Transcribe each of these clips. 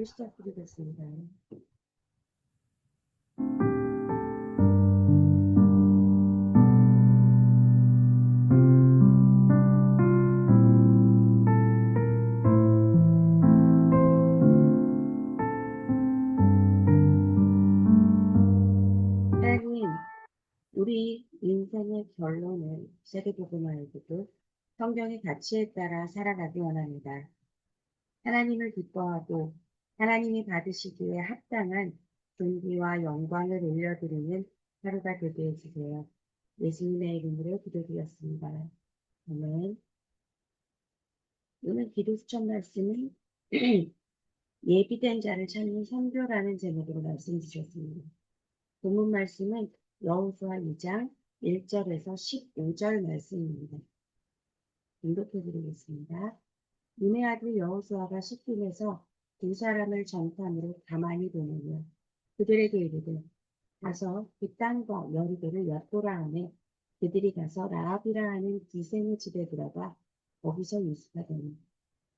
시작드리겠습니다. 하나님, 우리 인생의 결론을 세계보고 말고도 성경의 가치에 따라 살아가기 원합니다. 하나님을 기뻐하고 하나님이 받으시기에 합당한 존귀와 영광을 올려드리는 하루가 되게 해주세요. 예수님의 이름으로 기도드렸습니다. 아멘. 오늘 기도 수천 말씀은 예비된 자를 찾는 선교라는 제목으로 말씀 주셨습니다. 본문 말씀은 여호수아 2장 1절에서 15절 말씀입니다. 공독해 드리겠습니다. 눈의 아들 여호수아가 시팀에서 두 사람을 정탐으로 가만히 보내며 그들에게 이르되 가서 그 땅과 여리고를 엿보라 하매 그들이 가서 라합이라 하는 기생의 집에 들어가 거기서 유숙하더니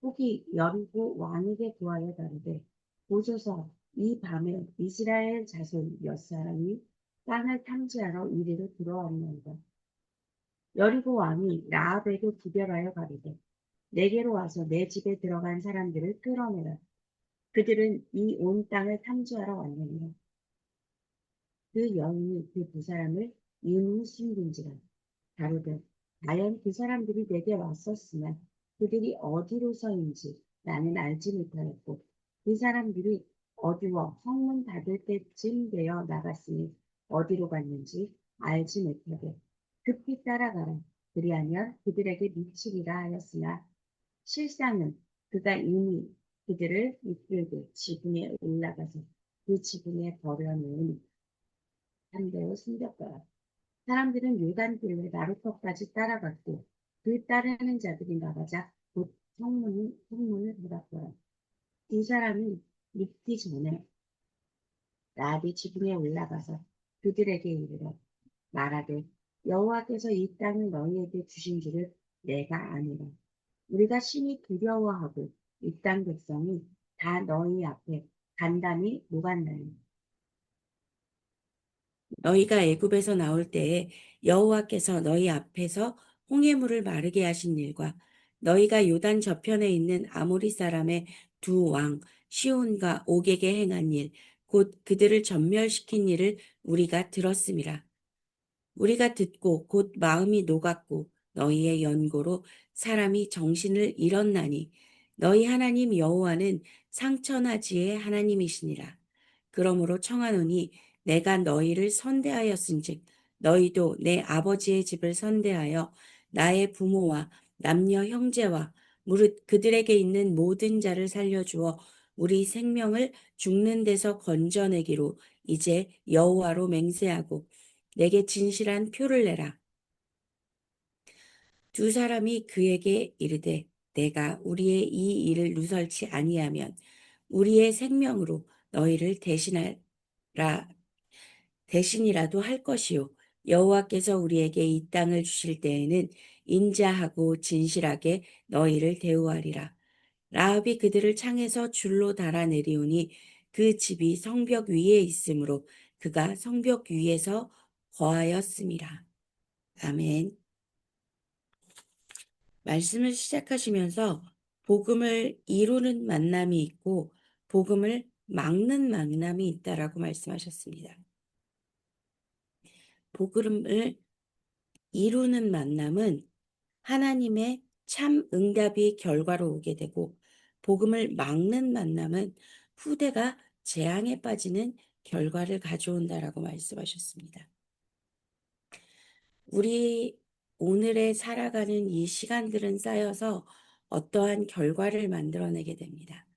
혹이 여리고 왕에게 구하여 가로되 보소서 이 밤에 이스라엘 자손 몇 사람이 땅을 탐지하러 이리로 들어왔나이다. 여리고 왕이 라합에게 구별하여 가로되 내게로 와서 내 집에 들어간 사람들을 끌어내라. 그들은 이 온 땅을 탐지하러 왔느니라. 그 여인이 그 두 사람을 유능히 숨긴지라. 가로되 과연 그 사람들이 내게 왔었으나 그들이 어디로서인지 나는 알지 못하였고 그 사람들이 어두워 성문 닫을 때쯤 되어 나갔으니 어디로 갔는지 알지 못하게 급히 따라가라. 그리하면 그들에게 미치리라 하였으나 실상은 그가 이미 그들을 이끌고 지붕에 올라가서 그 지붕에 버려놓은 담대로 숨겼더라. 사람들은 요단길로 나루터까지 따라갔고 그 따르는 자들이 나가자 곧 성문을 닫았더라. 이 사람이 믿기 전에 라합이 지붕에 올라가서 그들에게 이르러 말하되 여호와께서 이 땅을 너희에게 주신 줄을 내가 아노라. 우리가 심히 두려워하고 이 땅 백성이 다 너희 앞에 간담이 녹았나니 너희가 애굽에서 나올 때에 여호와께서 너희 앞에서 홍해물을 마르게 하신 일과 너희가 요단 저편에 있는 아모리 사람의 두 왕 시온과 옥에게 행한 일, 곧 그들을 전멸시킨 일을 우리가 들었음이라. 우리가 듣고 곧 마음이 녹았고 너희의 연고로 사람이 정신을 잃었나니 너희 하나님 여호와는 상천하지의 하나님이시니라. 그러므로 청하노니 내가 너희를 선대하였은즉 너희도 내 아버지의 집을 선대하여 나의 부모와 남녀 형제와 무릇 그들에게 있는 모든 자를 살려주어 우리 생명을 죽는 데서 건져내기로 이제 여호와로 맹세하고 내게 진실한 표를 내라. 두 사람이 그에게 이르되 내가 우리의 이 일을 누설치 아니하면 우리의 생명으로 너희를 대신이라도 할 것이요 여호와께서 우리에게 이 땅을 주실 때에는 인자하고 진실하게 너희를 대우하리라. 라합이 그들을 창에서 줄로 달아 내리오니 그 집이 성벽 위에 있으므로 그가 성벽 위에서 거하였음이라. 아멘. 말씀을 시작하시면서 복음을 이루는 만남이 있고 복음을 막는 만남이 있다라고 말씀하셨습니다. 복음을 이루는 만남은 하나님의 참 응답이 결과로 오게 되고 복음을 막는 만남은 후대가 재앙에 빠지는 결과를 가져온다라고 말씀하셨습니다. 우리 오늘에 살아가는 이 시간들은 쌓여서 어떠한 결과를 만들어내게 됩니다.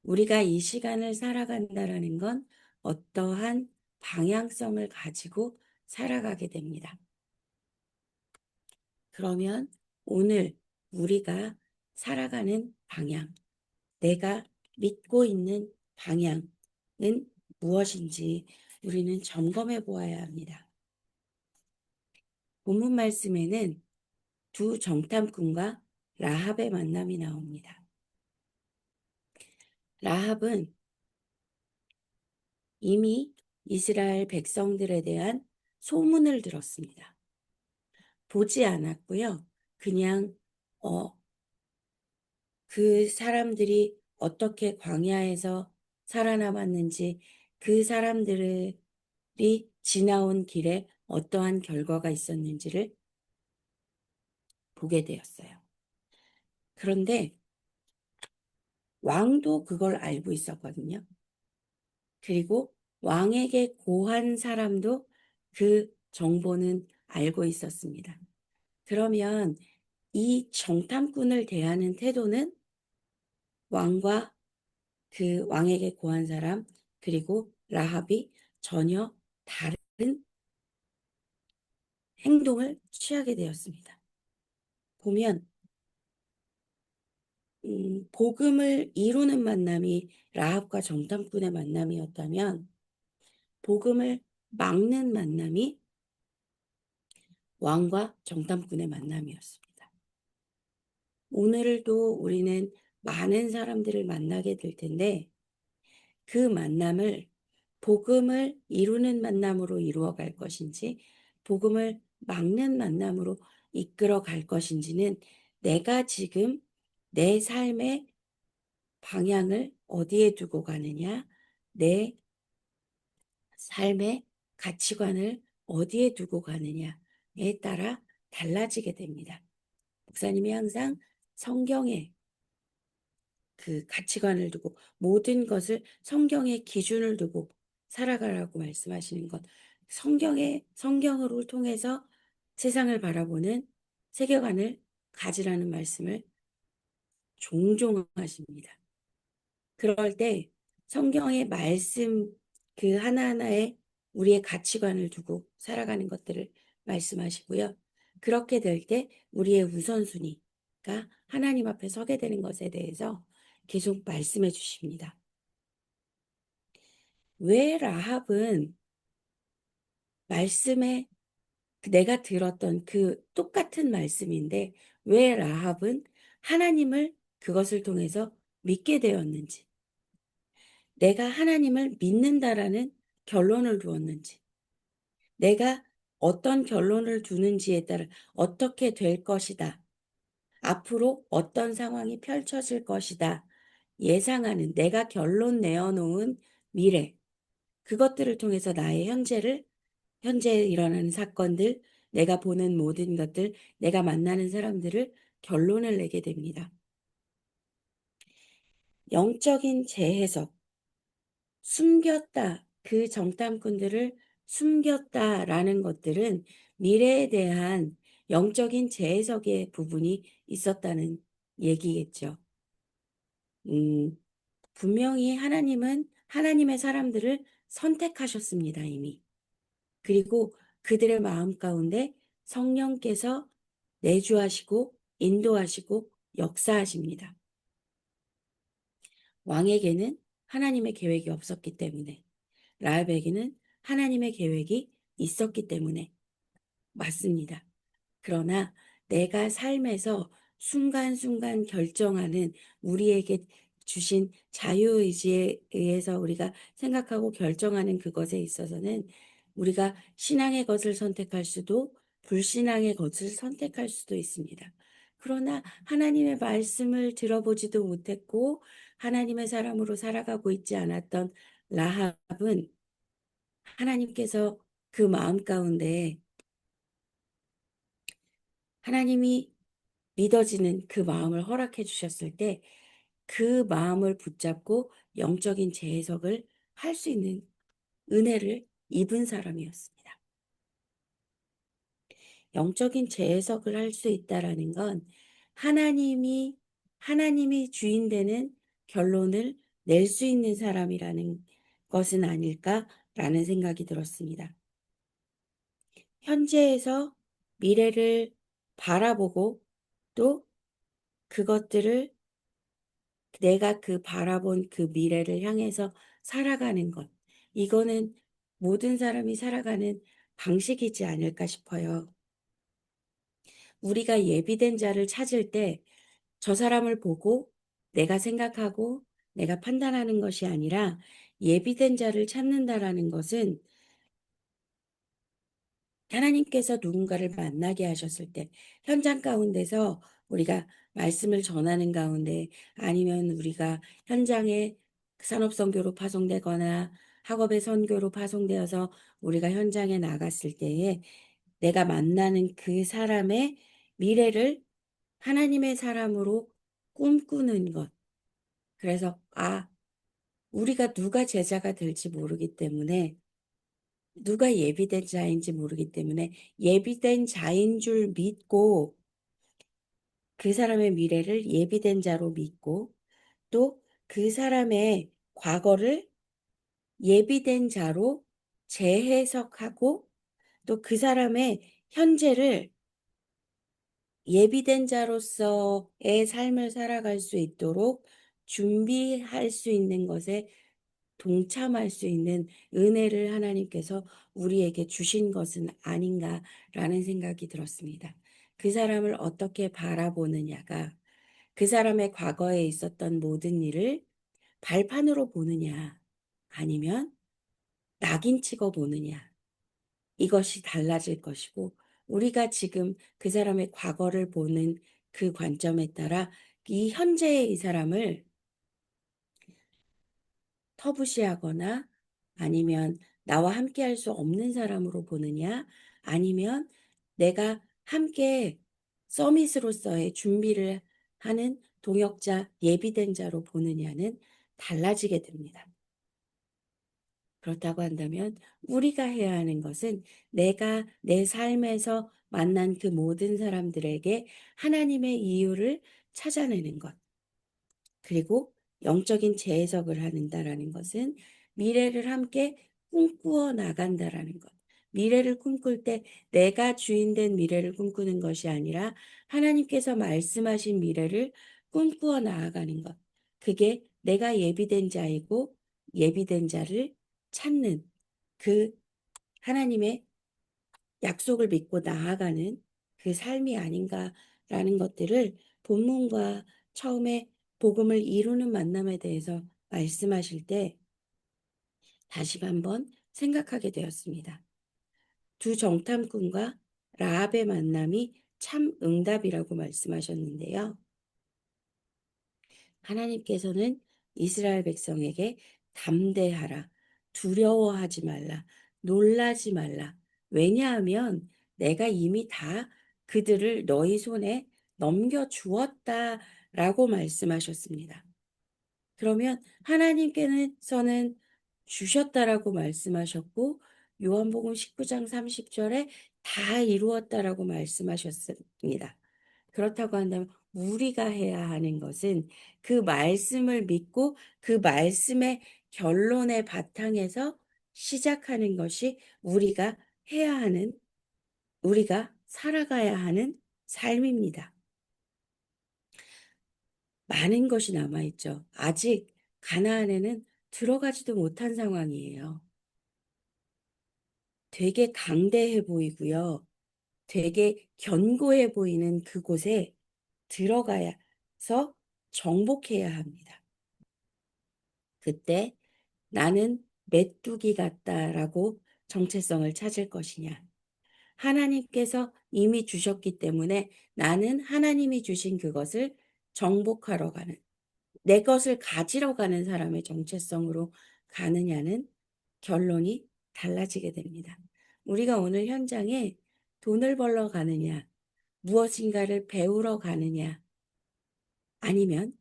우리가 이 시간을 살아간다라는 건 어떠한 방향성을 가지고 살아가게 됩니다. 그러면 오늘 우리가 살아가는 방향, 내가 믿고 있는 방향은 무엇인지 우리는 점검해 보아야 합니다. 본문 말씀에는 두 정탐꾼과 라합의 만남이 나옵니다. 라합은 이미 이스라엘 백성들에 대한 소문을 들었습니다. 보지 않았고요. 그냥 어, 그 사람들이 어떻게 광야에서 살아남았는지, 그 사람들이 지나온 길에 어떠한 결과가 있었는지를 보게 되었어요. 그런데 왕도 그걸 알고 있었거든요. 그리고 왕에게 고한 사람도 그 정보는 알고 있었습니다. 그러면 이 정탐꾼을 대하는 태도는 왕과 그 왕에게 고한 사람, 그리고 라합이 전혀 다른 행동을 취하게 되었습니다. 보면 복음을 이루는 만남이 라합과 정탐꾼의 만남이었다면, 복음을 막는 만남이 왕과 정탐꾼의 만남이었습니다. 오늘도 우리는 많은 사람들을 만나게 될 텐데, 그 만남을 복음을 이루는 만남으로 이루어 갈 것인지, 복음을 막는 만남으로 이끌어 갈 것인지는 내가 지금 내 삶의 방향을 어디에 두고 가느냐, 내 삶의 가치관을 어디에 두고 가느냐에 따라 달라지게 됩니다. 목사님이 항상 성경에 그 가치관을 두고 모든 것을 성경의 기준을 두고 살아가라고 말씀하시는 것, 성경으로 통해서 세상을 바라보는 세계관을 가지라는 말씀을 종종 하십니다. 그럴 때 성경의 말씀 그 하나하나에 우리의 가치관을 두고 살아가는 것들을 말씀하시고요. 그렇게 될 때 우리의 우선순위가 하나님 앞에 서게 되는 것에 대해서 계속 말씀해 주십니다. 왜 라합은 말씀에 내가 들었던 그 똑같은 말씀인데 왜 라합은 하나님을 그것을 통해서 믿게 되었는지, 내가 하나님을 믿는다라는 결론을 두었는지, 내가 어떤 결론을 두는지에 따라 어떻게 될 것이다, 앞으로 어떤 상황이 펼쳐질 것이다, 예상하는 내가 결론 내어놓은 미래, 그것들을 통해서 나의 현재에 일어나는 사건들, 내가 보는 모든 것들, 내가 만나는 사람들을 결론을 내게 됩니다. 영적인 재해석, 숨겼다, 그 정탐꾼들을 숨겼다라는 것들은 미래에 대한 영적인 재해석의 부분이 있었다는 얘기겠죠. 음, 분명히 하나님은 하나님의 사람들을 선택하셨습니다, 이미. 그리고 그들의 마음 가운데 성령께서 내주하시고 인도하시고 역사하십니다. 왕에게는 하나님의 계획이 없었기 때문에, 라합에게는 하나님의 계획이 있었기 때문에 맞습니다. 그러나 내가 삶에서 순간순간 결정하는, 우리에게 주신 자유의지에 의해서 우리가 생각하고 결정하는 그것에 있어서는 우리가 신앙의 것을 선택할 수도 불신앙의 것을 선택할 수도 있습니다. 그러나 하나님의 말씀을 들어보지도 못했고 하나님의 사람으로 살아가고 있지 않았던 라합은 하나님께서 그 마음 가운데 하나님이 믿어지는 그 마음을 허락해 주셨을 때 그 마음을 붙잡고 영적인 재해석을 할 수 있는 은혜를 입은 사람이었습니다. 영적인 재해석을 할 수 있다라는 건 하나님이 주인 되는 결론을 낼 수 있는 사람이라는 것은 아닐까라는 생각이 들었습니다. 현재에서 미래를 바라보고 또 그것들을 내가 그 바라본 그 미래를 향해서 살아가는 것. 이거는 모든 사람이 살아가는 방식이지 않을까 싶어요. 우리가 예비된 자를 찾을 때 저 사람을 보고 내가 생각하고 내가 판단하는 것이 아니라 예비된 자를 찾는다라는 것은 하나님께서 누군가를 만나게 하셨을 때 현장 가운데서 우리가 말씀을 전하는 가운데 아니면 우리가 현장에 산업선교로 파송되거나 학업의 선교로 파송되어서 우리가 현장에 나갔을 때에 내가 만나는 그 사람의 미래를 하나님의 사람으로 꿈꾸는 것. 그래서 우리가 누가 제자가 될지 모르기 때문에 누가 예비된 자인지 모르기 때문에 예비된 자인 줄 믿고 그 사람의 미래를 예비된 자로 믿고 또 그 사람의 과거를 예비된 자로 재해석하고 또 그 사람의 현재를 예비된 자로서의 삶을 살아갈 수 있도록 준비할 수 있는 것에 동참할 수 있는 은혜를 하나님께서 우리에게 주신 것은 아닌가라는 생각이 들었습니다. 그 사람을 어떻게 바라보느냐가 그 사람의 과거에 있었던 모든 일을 발판으로 보느냐 아니면 낙인 찍어 보느냐 이것이 달라질 것이고 우리가 지금 그 사람의 과거를 보는 그 관점에 따라 이 현재의 이 사람을 터부시하거나 아니면 나와 함께 할 수 없는 사람으로 보느냐 아니면 내가 함께 서밋으로서의 준비를 하는 동역자, 예비된 자로 보느냐는 달라지게 됩니다. 그렇다고 한다면 우리가 해야 하는 것은 내가 내 삶에서 만난 그 모든 사람들에게 하나님의 이유를 찾아내는 것. 그리고 영적인 재해석을 한다라는 것은 미래를 함께 꿈꾸어 나간다라는 것. 미래를 꿈꿀 때 내가 주인된 미래를 꿈꾸는 것이 아니라 하나님께서 말씀하신 미래를 꿈꾸어 나아가는 것. 그게 내가 예비된 자이고 예비된 자를 찾는 그 하나님의 약속을 믿고 나아가는 그 삶이 아닌가라는 것들을 본문과 처음에 복음을 이루는 만남에 대해서 말씀하실 때 다시 한번 생각하게 되었습니다. 두 정탐꾼과 라합의 만남이 참 응답이라고 말씀하셨는데요. 하나님께서는 이스라엘 백성에게 담대하라, 두려워하지 말라, 놀라지 말라. 왜냐하면 내가 이미 다 그들을 너희 손에 넘겨주었다라고 말씀하셨습니다. 그러면 하나님께서는 주셨다라고 말씀하셨고 요한복음 19장 30절에 다 이루었다라고 말씀하셨습니다. 그렇다고 한다면 우리가 해야 하는 것은 그 말씀을 믿고 그 말씀의 결론의 바탕에서 시작하는 것이 우리가 해야 하는, 우리가 살아가야 하는 삶입니다. 많은 것이 남아있죠. 아직 가나안에는 들어가지도 못한 상황이에요. 되게 강대해 보이고요. 되게 견고해 보이는 그곳에 들어가서 정복해야 합니다. 그때 나는 메뚜기 같다라고 정체성을 찾을 것이냐. 하나님께서 이미 주셨기 때문에 나는 하나님이 주신 그것을 정복하러 가는, 내 것을 가지러 가는 사람의 정체성으로 가느냐는 결론이 달라지게 됩니다. 우리가 오늘 현장에 돈을 벌러 가느냐, 무엇인가를 배우러 가느냐, 아니면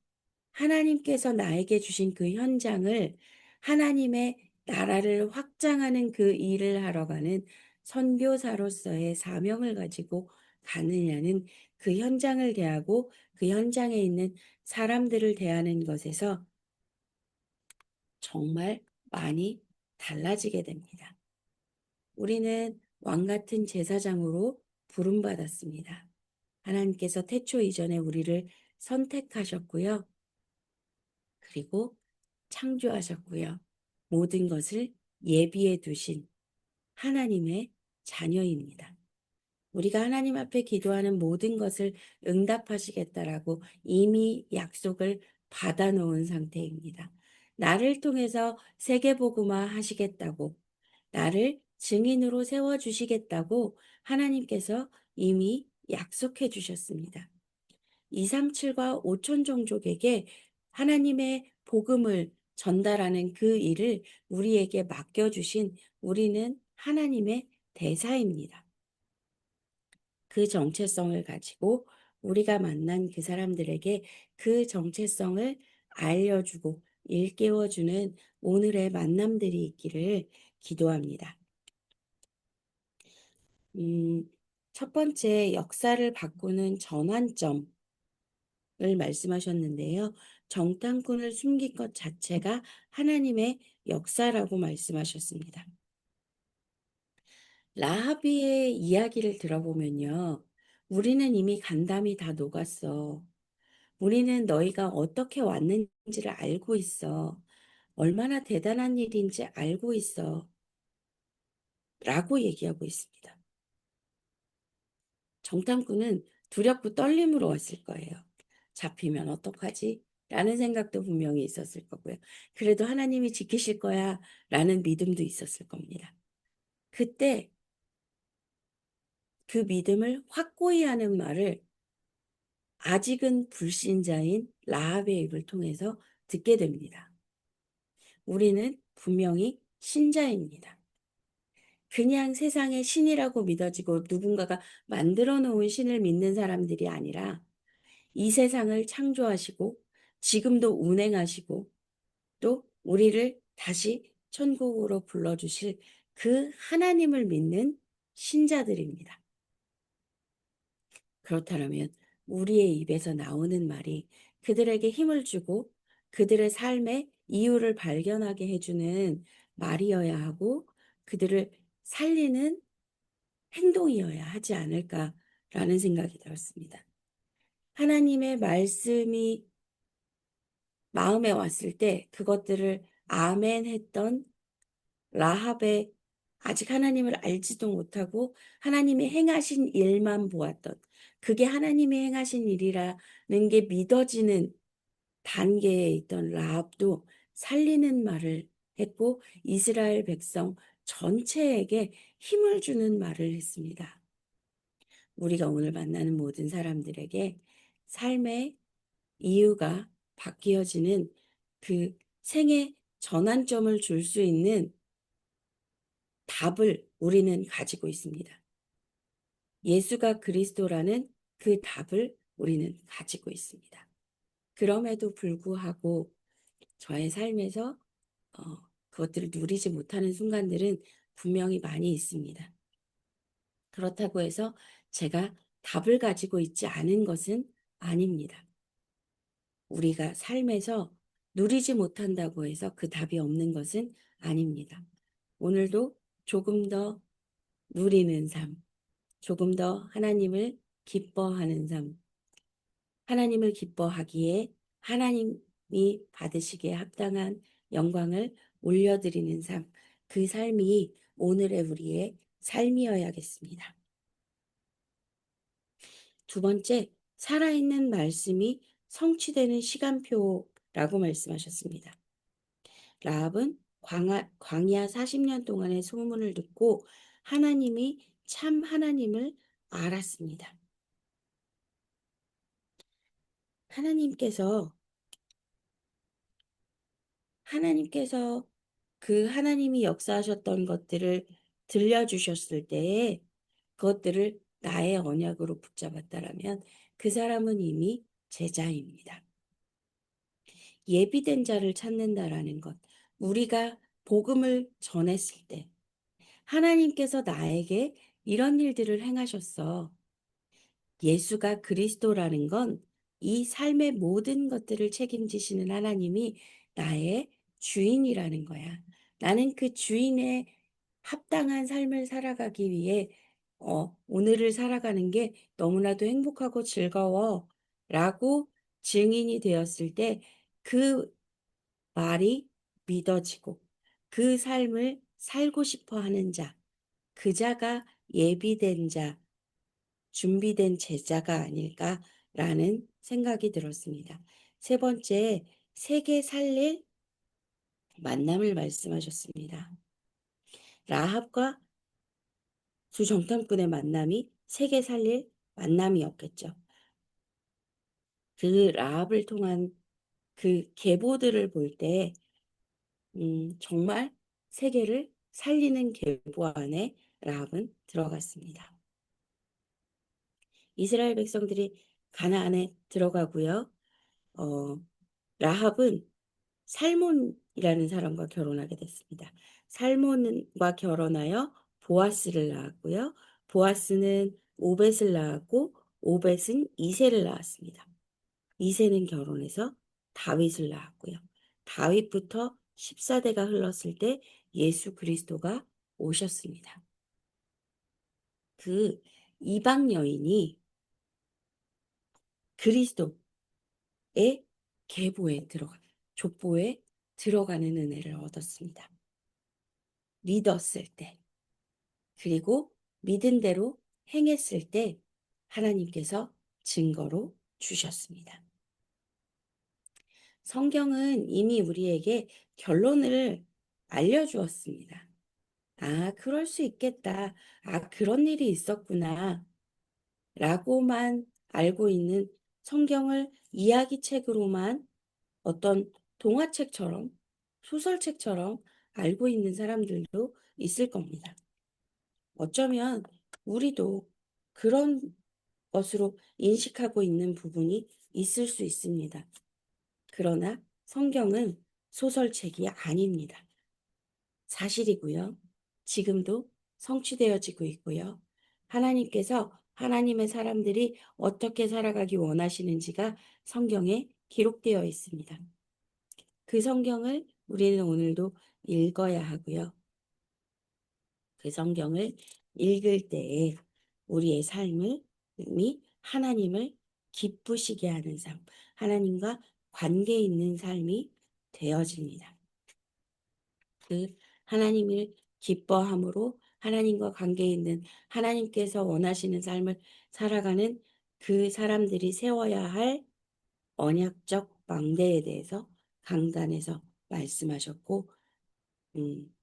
하나님께서 나에게 주신 그 현장을 하나님의 나라를 확장하는 그 일을 하러 가는 선교사로서의 사명을 가지고 가느냐는 그 현장을 대하고 그 현장에 있는 사람들을 대하는 것에서 정말 많이 달라지게 됩니다. 우리는 왕 같은 제사장으로 부름받았습니다. 하나님께서 태초 이전에 우리를 선택하셨고요. 그리고 창조하셨고요. 모든 것을 예비해 두신 하나님의 자녀입니다. 우리가 하나님 앞에 기도하는 모든 것을 응답하시겠다라고 이미 약속을 받아놓은 상태입니다. 나를 통해서 세계복음화 하시겠다고, 나를 증인으로 세워주시겠다고 하나님께서 이미 약속해 주셨습니다. 237과 5천 종족에게 하나님의 복음을 전달하는 그 일을 우리에게 맡겨주신 우리는 하나님의 대사입니다. 그 정체성을 가지고 우리가 만난 그 사람들에게 그 정체성을 알려주고 일깨워주는 오늘의 만남들이 있기를 기도합니다. 첫 번째, 역사를 바꾸는 전환점을 말씀하셨는데요. 정탐꾼을 숨긴 것 자체가 하나님의 역사라고 말씀하셨습니다. 라하비의 이야기를 들어보면요. 우리는 이미 간담이 다 녹았어. 우리는 너희가 어떻게 왔는지를 알고 있어. 얼마나 대단한 일인지 알고 있어. 라고 얘기하고 있습니다. 정탐꾼은 두렵고 떨림으로 왔을 거예요. 잡히면 어떡하지? 라는 생각도 분명히 있었을 거고요. 그래도 하나님이 지키실 거야. 라는 믿음도 있었을 겁니다. 그때 그 믿음을 확고히 하는 말을 아직은 불신자인 라합의 입을 통해서 듣게 됩니다. 우리는 분명히 신자입니다. 그냥 세상의 신이라고 믿어지고 누군가가 만들어 놓은 신을 믿는 사람들이 아니라 이 세상을 창조하시고 지금도 운행하시고 또 우리를 다시 천국으로 불러주실 그 하나님을 믿는 신자들입니다. 그렇다면 우리의 입에서 나오는 말이 그들에게 힘을 주고 그들의 삶의 이유를 발견하게 해주는 말이어야 하고 그들을 살리는 행동이어야 하지 않을까라는 생각이 들었습니다. 하나님의 말씀이 마음에 왔을 때 그것들을 아멘 했던 라합의 아직 하나님을 알지도 못하고 하나님이 행하신 일만 보았던 그게 하나님이 행하신 일이라는 게 믿어지는 단계에 있던 라합도 살리는 말을 했고 이스라엘 백성 전체에게 힘을 주는 말을 했습니다. 우리가 오늘 만나는 모든 사람들에게 삶의 이유가 바뀌어지는 그 생의 전환점을 줄 수 있는 답을 우리는 가지고 있습니다. 예수가 그리스도라는 그 답을 우리는 가지고 있습니다. 그럼에도 불구하고 저의 삶에서 어, 그것들을 누리지 못하는 순간들은 분명히 많이 있습니다. 그렇다고 해서 제가 답을 가지고 있지 않은 것은 아닙니다. 우리가 삶에서 누리지 못한다고 해서 그 답이 없는 것은 아닙니다. 오늘도 조금 더 누리는 삶, 조금 더 하나님을 기뻐하는 삶, 하나님을 기뻐하기에 하나님이 받으시기에 합당한 영광을 올려드리는 삶, 그 삶이 오늘의 우리의 삶이어야겠습니다. 두 번째, 살아있는 말씀이 성취되는 시간표라고 말씀하셨습니다. 라합은 광야 40년 동안의 소문을 듣고 하나님이 참 하나님을 알았습니다. 하나님께서 하나님께서 그 하나님이 역사하셨던 것들을 들려주셨을 때에 그것들을 나의 언약으로 붙잡았다라면 그 사람은 이미 제자입니다. 예비된 자를 찾는다라는 것. 우리가 복음을 전했을 때 하나님께서 나에게 이런 일들을 행하셨어. 예수가 그리스도라는 건 이 삶의 모든 것들을 책임지시는 하나님이 나의 주인이라는 거야. 나는 그 주인의 합당한 삶을 살아가기 위해 오늘을 살아가는 게 너무나도 행복하고 즐거워 라고 증인이 되었을 때 그 말이 믿어지고 그 삶을 살고 싶어 하는 자, 그 자가 예비된 자, 준비된 제자가 아닐까라는 생각이 들었습니다. 세 번째, 세계 살릴 만남을 말씀하셨습니다. 라합과 두 정탐꾼의 만남이 세계 살릴 만남이었겠죠. 그 라합을 통한 그 계보들을 볼 때 정말 세계를 살리는 계보 안에 라합은 들어갔습니다. 이스라엘 백성들이 가나안에 들어가고요. 어, 라합은 살몬이라는 사람과 결혼하게 됐습니다. 살몬과 결혼하여 보아스를 낳았고요. 보아스는 오벳을 낳았고 오벳은 이새를 낳았습니다. 이새는 결혼해서 다윗을 낳았고요. 다윗부터 14대가 흘렀을 때 예수 그리스도가 오셨습니다. 그 이방 여인이 그리스도의 계보에 족보에 들어가는 은혜를 얻었습니다. 믿었을 때, 그리고 믿은 대로 행했을 때 하나님께서 증거로 주셨습니다. 성경은 이미 우리에게 결론을 알려주었습니다. 아, 그럴 수 있겠다. 아, 그런 일이 있었구나. 라고만 알고 있는 성경을 이야기책으로만 어떤 동화책처럼, 소설책처럼 알고 있는 사람들도 있을 겁니다. 어쩌면 우리도 그런 것으로 인식하고 있는 부분이 있을 수 있습니다. 그러나 성경은 소설책이 아닙니다. 사실이고요. 지금도 성취되어지고 있고요. 하나님께서 하나님의 사람들이 어떻게 살아가기 원하시는지가 성경에 기록되어 있습니다. 그 성경을 우리는 오늘도 읽어야 하고요. 그 성경을 읽을 때에 우리의 삶이 하나님을 기쁘시게 하는 삶, 하나님과 관계 있는 삶이 되어집니다. 그 하나님을 기뻐함으로 하나님과 관계 있는 하나님께서 원하시는 삶을 살아가는 그 사람들이 세워야 할 언약적 망대에 대해서 강단에서 말씀하셨고, 음,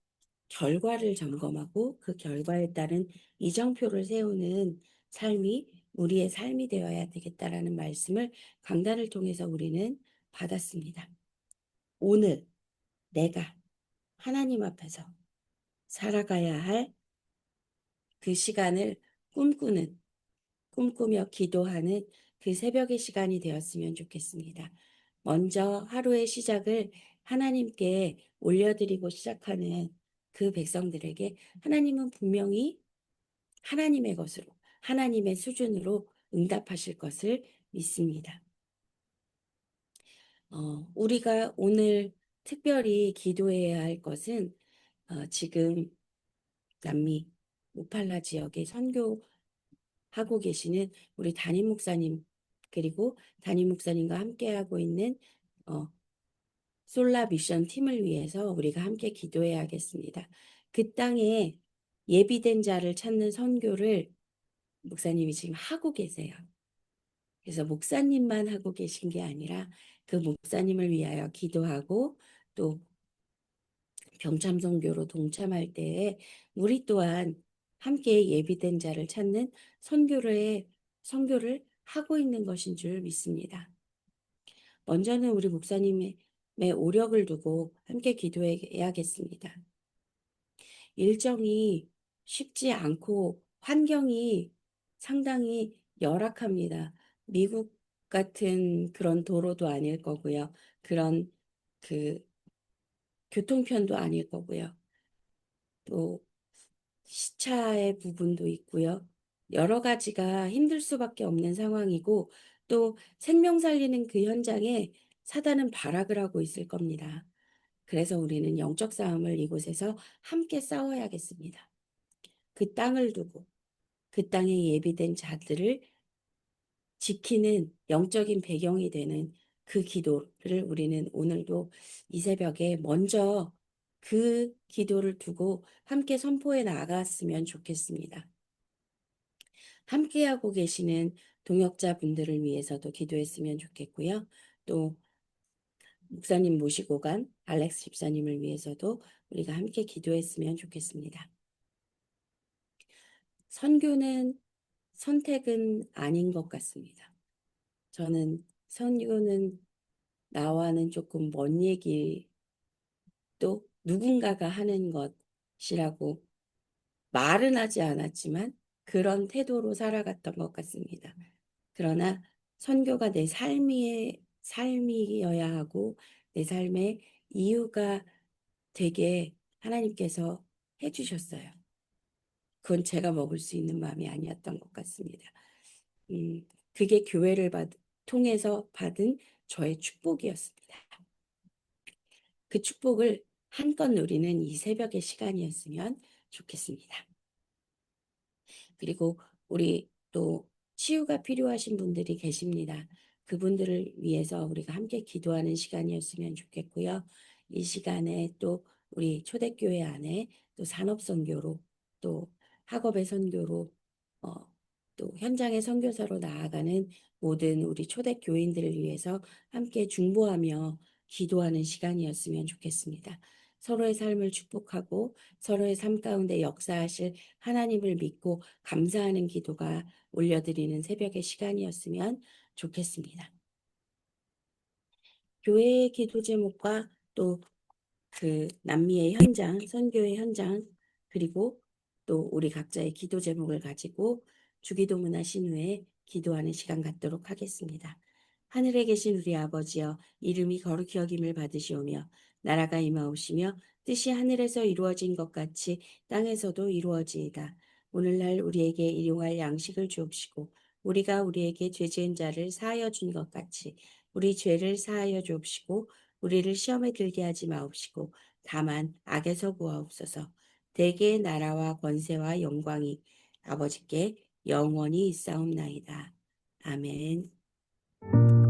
결과를 점검하고 그 결과에 따른 이정표를 세우는 삶이 우리의 삶이 되어야 되겠다라는 말씀을 강단을 통해서 우리는 받았습니다. 오늘 내가 하나님 앞에서 살아가야 할 그 시간을 꿈꾸며 기도하는 그 새벽의 시간이 되었으면 좋겠습니다. 먼저 하루의 시작을 하나님께 올려드리고 시작하는 그 백성들에게 하나님은 분명히 하나님의 것으로, 하나님의 수준으로 응답하실 것을 믿습니다. 우리가 오늘 특별히 기도해야 할 것은 지금 남미 우팔라 지역에 선교하고 계시는 우리 담임 목사님, 그리고 담임 목사님과 함께하고 있는 솔라 미션 팀을 위해서 우리가 함께 기도해야겠습니다. 그 땅에 예비된 자를 찾는 선교를 목사님이 지금 하고 계세요. 그래서 목사님만 하고 계신 게 아니라 그 목사님을 위하여 기도하고 또 병참 선교로 동참할 때에 우리 또한 함께 예비된 자를 찾는 선교를 하고 있는 것인 줄 믿습니다. 먼저는 우리 목사님의 오력을 두고 함께 기도해야겠습니다. 일정이 쉽지 않고 환경이 상당히 열악합니다. 미국 같은 그런 도로도 아닐 거고요. 그런 그 교통편도 아닐 거고요. 또 시차의 부분도 있고요. 여러 가지가 힘들 수밖에 없는 상황이고 또 생명 살리는 그 현장에 사단은 발악을 하고 있을 겁니다. 그래서 우리는 영적 싸움을 이곳에서 함께 싸워야겠습니다. 그 땅을 두고 그 땅에 예비된 자들을 지키는 영적인 배경이 되는 그 기도를 우리는 오늘도 이 새벽에 먼저 그 기도를 두고 함께 선포해 나갔으면 좋겠습니다. 함께하고 계시는 동역자 분들을 위해서도 기도했으면 좋겠고요. 또 목사님 모시고 간 알렉스 집사님을 위해서도 우리가 함께 기도했으면 좋겠습니다. 선교는 선택은 아닌 것 같습니다. 저는 선교는 나와는 조금 먼 얘기, 또 누군가가 하는 것이라고 말은 하지 않았지만 그런 태도로 살아갔던 것 같습니다. 그러나 선교가 내 삶이어야 하고 내 삶의 이유가 되게 하나님께서 해주셨어요. 그건 제가 먹을 수 있는 마음이 아니었던 것 같습니다. 그게 교회를 통해서 받은 저의 축복이었습니다. 그 축복을 한껏 누리는 이 새벽의 시간이었으면 좋겠습니다. 그리고 우리 또 치유가 필요하신 분들이 계십니다. 그분들을 위해서 우리가 함께 기도하는 시간이었으면 좋겠고요. 이 시간에 또 우리 초대교회 안에 또 산업선교로, 또 학업의 선교로, 어, 또 현장의 선교사로 나아가는 모든 우리 초대교인들을 위해서 함께 중보하며 기도하는 시간이었으면 좋겠습니다. 서로의 삶을 축복하고 서로의 삶 가운데 역사하실 하나님을 믿고 감사하는 기도가 올려드리는 새벽의 시간이었으면 좋겠습니다. 교회의 기도 제목과 또 그 남미의 현장, 선교의 현장, 그리고 또 우리 각자의 기도 제목을 가지고 주기도문 하신 후에 기도하는 시간 갖도록 하겠습니다. 하늘에 계신 우리 아버지여, 이름이 거룩히 여김을 받으시오며 나라가 임하오시며 뜻이 하늘에서 이루어진 것 같이 땅에서도 이루어지이다. 오늘날 우리에게 일용할 양식을 주옵시고 우리가 우리에게 죄 지은 자를 사하여 준 것 같이 우리 죄를 사하여 주옵시고 우리를 시험에 들게 하지 마옵시고 다만 악에서 구하옵소서. 대개의 나라와 권세와 영광이 아버지께 영원히 있사옵나이다. 아멘.